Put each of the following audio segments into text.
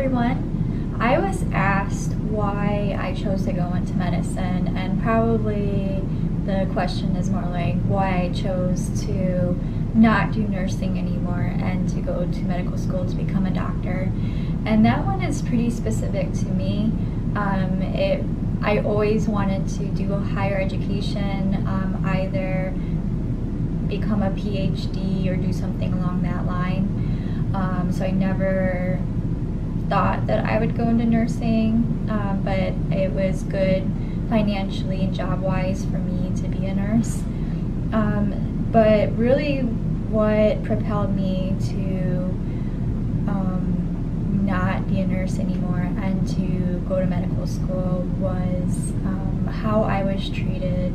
everyone. I was asked why I chose to go into medicine, and probably the question is more like why I chose to not do nursing anymore and to go to medical school to become a doctor. And that one is pretty specific to me. I always wanted to do a higher education, either become a PhD or do something along that line. So I never thought that I would go into nursing, but it was good financially and job-wise for me to be a nurse. But really what propelled me to not be a nurse anymore and to go to medical school was how I was treated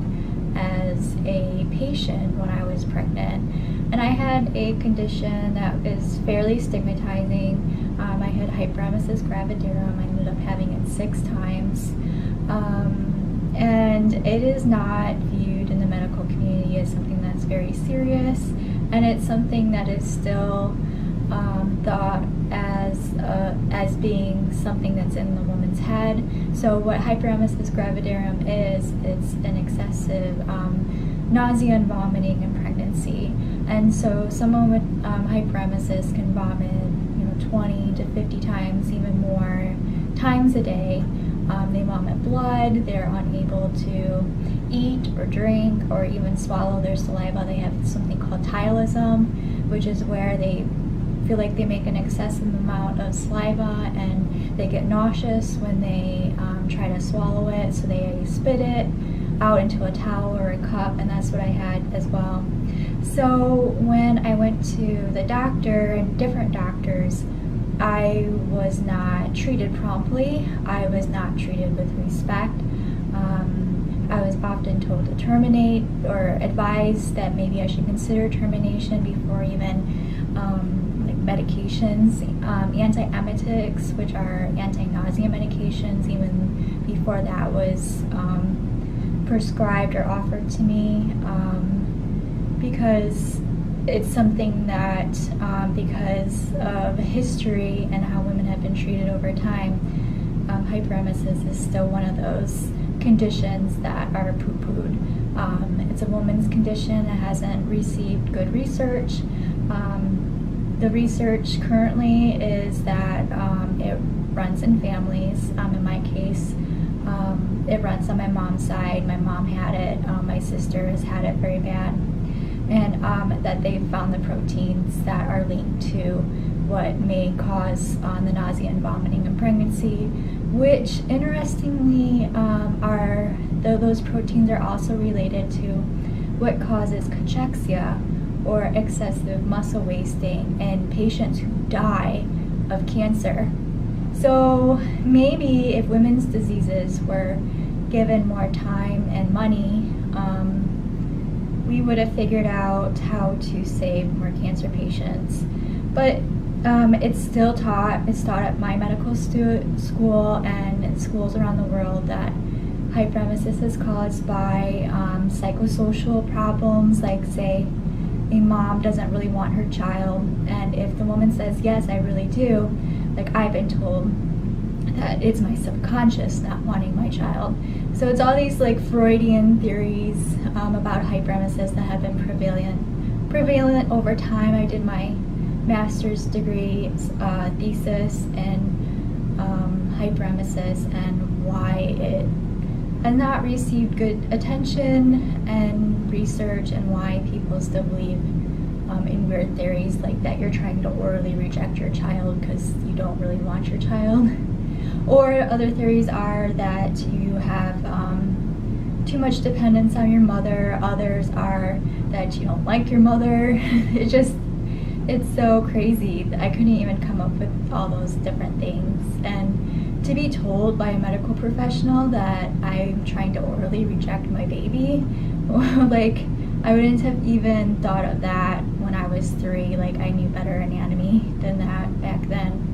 as a patient when I was pregnant. And I had a condition that is fairly stigmatizing. I had hyperemesis gravidarum. I ended up having it 6 times. And it is not viewed in the medical community as something that's very serious, and it's something that is still thought as being something that's in the woman's head. So what hyperemesis gravidarum is, it's an excessive nausea and vomiting in pregnancy. And so someone with hyperemesis can vomit 20 to 50 times, even more times a day. They vomit blood, they're unable to eat or drink or even swallow their saliva. They have something called tylism, which is where they feel like they make an excessive amount of saliva and they get nauseous when they try to swallow it, so they spit it out into a towel or a cup, and that's what I had as well. So when I went to the doctor and different doctors, I was not treated promptly. I was not treated with respect. I was often told to terminate or advised that maybe I should consider termination before even medications, antiemetics, which are anti-nausea medications, even before that was prescribed or offered to me, because it's something that, because of history and how women have been treated over time, hyperemesis is still one of those conditions that are poo-pooed. It's a woman's condition that hasn't received good research. The research currently is that it runs in families. In my case, it runs on my mom's side. My mom had it. My sister has had it very bad. And that they found the proteins that are linked to what may cause the nausea and vomiting in pregnancy, which interestingly those proteins are also related to what causes cachexia, or excessive muscle wasting, in patients who die of cancer. So maybe if women's diseases were given more time and money, we would have figured out how to save more cancer patients. But it's still taught, it's taught at my medical school and in schools around the world, that hyperemesis is caused by psychosocial problems, like say a mom doesn't really want her child, and if the woman says, yes, I really do, like I've been told that it's my subconscious not wanting my child. So it's all these like Freudian theories about hyperemesis that have been prevalent over time. I did my master's degree thesis in hyperemesis and why it has not received good attention and research, and why people still believe in weird theories like that you're trying to orally reject your child because you don't really want your child. Or other theories are that you have too much dependence on your mother. Others are that you don't like your mother. It's so crazy. I couldn't even come up with all those different things. And to be told by a medical professional that I'm trying to orally reject my baby, like I wouldn't have even thought of that when I was 3. Like I knew better anatomy than that back then.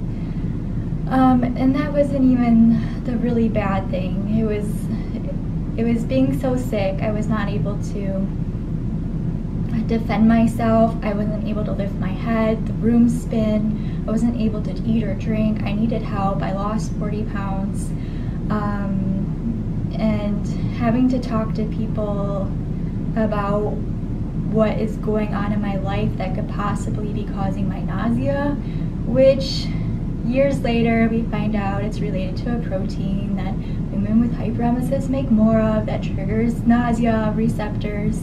And that wasn't even the really bad thing. It was being so sick. I was not able to defend myself. I wasn't able to lift my head. The room spin. I wasn't able to eat or drink. I needed help. I lost 40 pounds. And having to talk to people about what is going on in my life that could possibly be causing my nausea, which years later we find out it's related to a protein that women with hyperemesis make more of that triggers nausea receptors.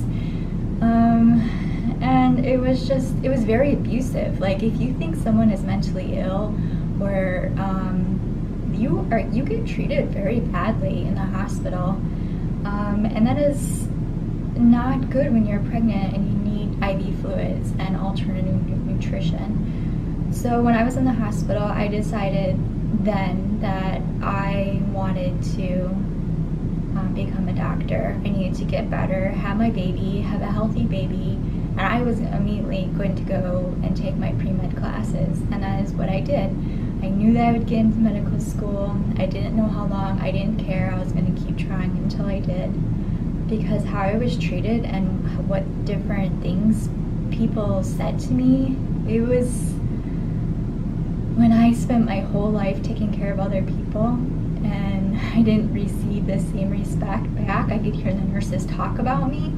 And it was very abusive. Like, if you think someone is mentally ill, or you get treated very badly in the hospital, and that is not good when you're pregnant and you need IV fluids and alternative nutrition. So when I was in the hospital, I decided then that I wanted to become a doctor. I needed to get better, have my baby, have a healthy baby, and I was immediately going to go and take my pre-med classes, and that is what I did. I knew that I would get into medical school. I didn't know how long. I didn't care. I was going to keep trying until I did, because how I was treated and what different things people said to me, it was when I spent my whole life taking care of other people and I didn't receive the same respect back. I could hear the nurses talk about me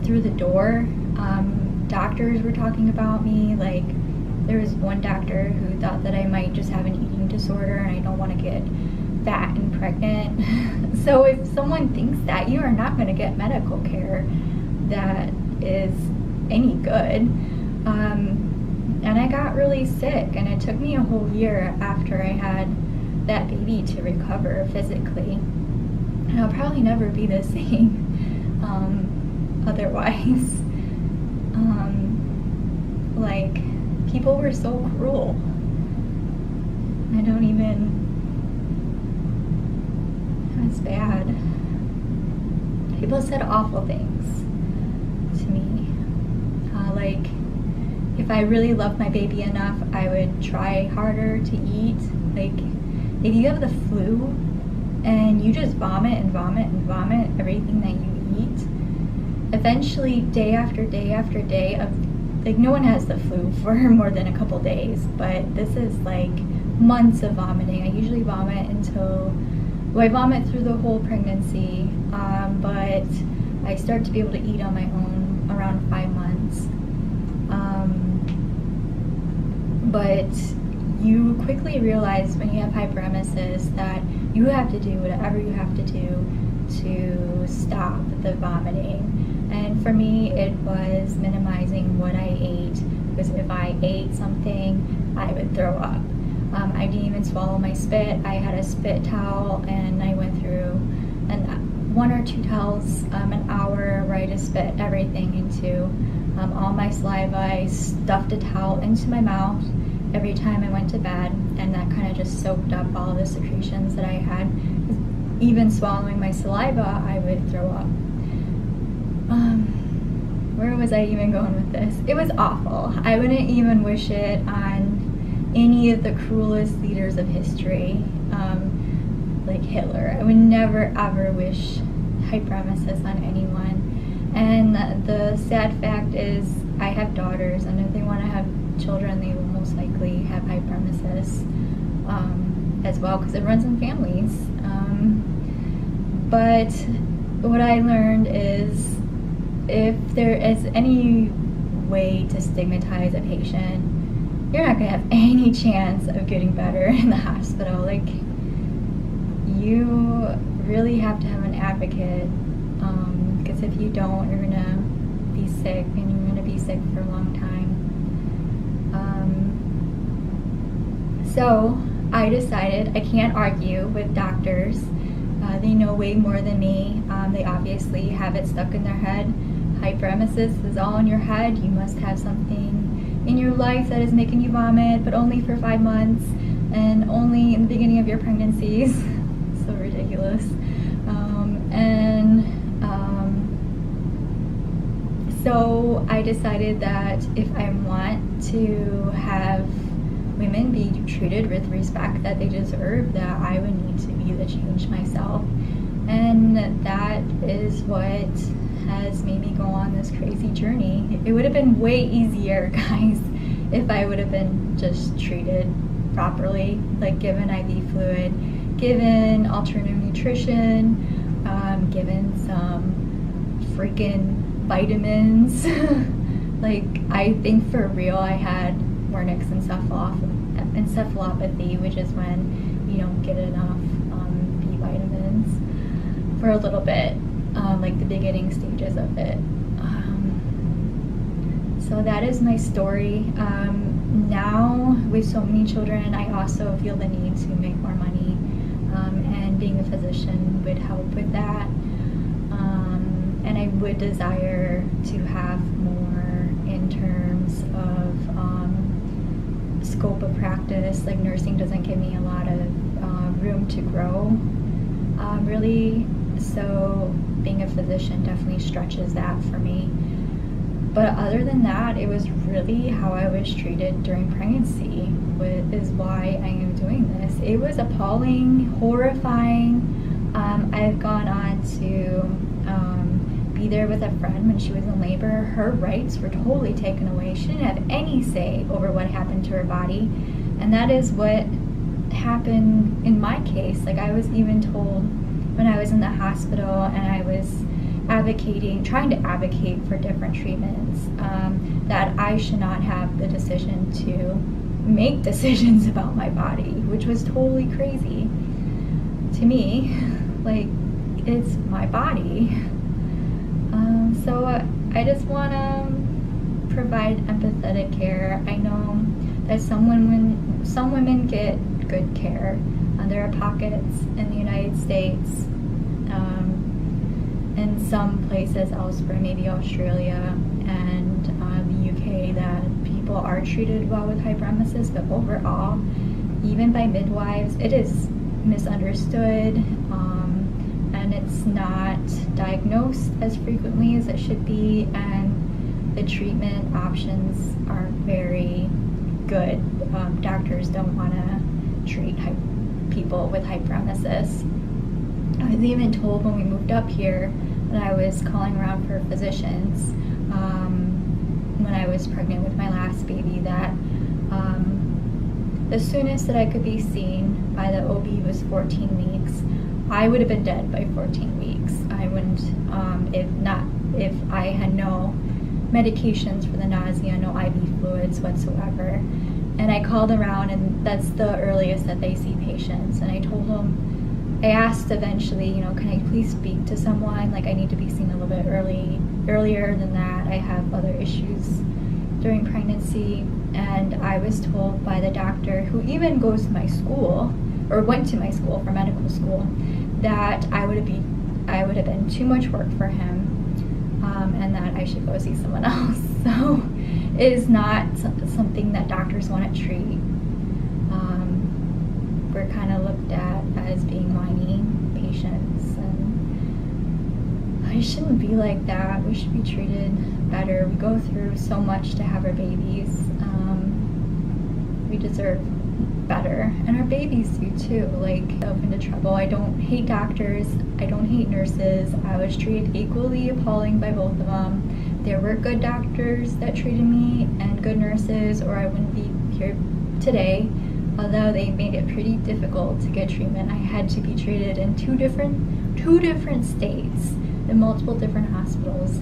through the door. Doctors were talking about me. Like, there was one doctor who thought that I might just have an eating disorder and I don't want to get fat and pregnant. So if someone thinks that, you are not going to get medical care that is any good. And I got really sick, and it took me a whole year after I had that baby to recover physically. And I'll probably never be the same otherwise. Like, people were so cruel. I don't even... It's bad. People said awful things to me. Like, if I really loved my baby enough, I would try harder to eat. Like, if you have the flu and you just vomit and vomit and vomit everything that you eat, eventually day after day after day of, like, no one has the flu for more than a couple days, but this is like months of vomiting. I usually vomit I vomit through the whole pregnancy, but I start to be able to eat on my own around 5 months. But you quickly realize when you have hyperemesis that you have to do whatever you have to do to stop the vomiting. And for me, it was minimizing what I ate, because if I ate something, I would throw up. I didn't even swallow my spit. I had a spit towel, and I went through 1 or 2 towels an hour where I just spit everything into all my saliva. I stuffed a towel into my mouth every time I went to bed, and that kind of just soaked up all the secretions that I had. Even swallowing my saliva, I would throw up. Where was I even going with this? It was awful. I wouldn't even wish it on any of the cruelest leaders of history, like Hitler. I would never ever wish hyperemesis on anyone. And the sad fact is, I have daughters, and if they want to have children, they will most likely have hyperemesis as well, because it runs in families. But what I learned is, if there is any way to stigmatize a patient, you're not going to have any chance of getting better in the hospital. Like, you really have to have an advocate, because if you don't, you're going to be sick, and you're going to be sick for a long time. So I decided I can't argue with doctors. They know way more than me. They obviously have it stuck in their head. Hyperemesis is all in your head. You must have something in your life that is making you vomit, but only for 5 months, and only in the beginning of your pregnancies. So ridiculous. So I decided that if I want to have women be treated with respect that they deserve, that I would need to be the change myself. And that is what has made me go on this crazy journey. It would have been way easier, guys, if I would have been just treated properly, like given IV fluid, given alternative nutrition, given some freaking vitamins. Like, I think for real I had Wernicke's encephalopathy, which is when you don't get enough B vitamins for a little bit, like the beginning stages of it. So that is my story. Now, with so many children, I also feel the need to make more money, and being a physician would help with that. And I would desire to have more in terms of scope of practice. Like, nursing doesn't give me a lot of room to grow, really. So being a physician definitely stretches that for me. But other than that, it was really how I was treated during pregnancy is why I am doing this. It was appalling, horrifying. I've gone on to be there with a friend when she was in labor. Her rights were totally taken away. She didn't have any say over what happened to her body. And that is what happened in my case. Like, I was even told when I was in the hospital and I was trying to advocate for different treatments, that I should not have the decision to make decisions about my body, which was totally crazy to me. Like, it's my body. So I just want to provide empathetic care. I know that some women get good care. There are pockets in the United States, in some places elsewhere, maybe Australia and the UK, that people are treated well with hyperemesis, but overall, even by midwives, it is misunderstood, and it's not diagnosed as frequently as it should be, and the treatment options aren't very good. Doctors don't want to treat people with hyperemesis. I was even told when we moved up here that I was calling around for physicians when I was pregnant with my last baby, that the soonest that I could be seen by the OB was 14 weeks. I would have been dead by 14 weeks. I wouldn't, if I had no medications for the nausea, no IV fluids whatsoever. And I called around, and that's the earliest that they see patients. And I told them, I asked eventually, can I please speak to someone? Like, I need to be seen a little bit earlier than that. I have other issues during pregnancy. And I was told by the doctor, who even goes to my school, or went to my school for medical school, that I would have been too much work for him, and that I should go see someone else. So it is not something that doctors want to treat. We're kind of looked at as being whiny patients, and I shouldn't be like that. We should be treated better. We go through so much to have our babies. We deserve better, and our babies do too. Like, into trouble. I don't hate doctors, I don't hate nurses. I was treated equally appalling by both of them. There were good doctors that treated me and good nurses, or I wouldn't be here today. Although they made it pretty difficult to get treatment. I had to be treated in two different states, in multiple different hospitals,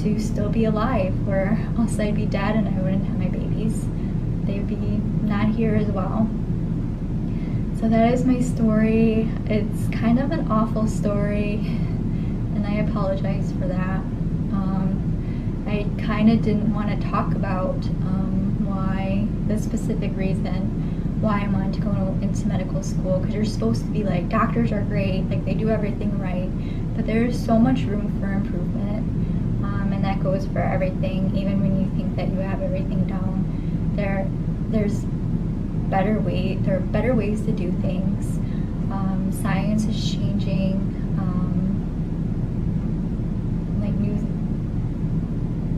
to still be alive, or else I'd be dead and I wouldn't have my babies. They'd be not here as well. So that is my story. It's kind of an awful story, and I apologize for that. I kind of didn't want to talk about why, the specific reason why I wanted to go into medical school, because you're supposed to be like, doctors are great, like they do everything right, but there's so much room for improvement, and that goes for everything. Even when you think that you have everything down, there's better ways to do things. Science is changing. Like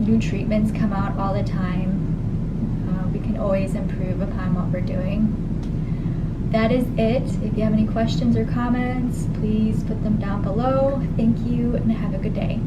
new treatments come out all the time. We can always improve upon what we're doing. That is it. If you have any questions or comments, please put them down below. Thank you, and have a good day.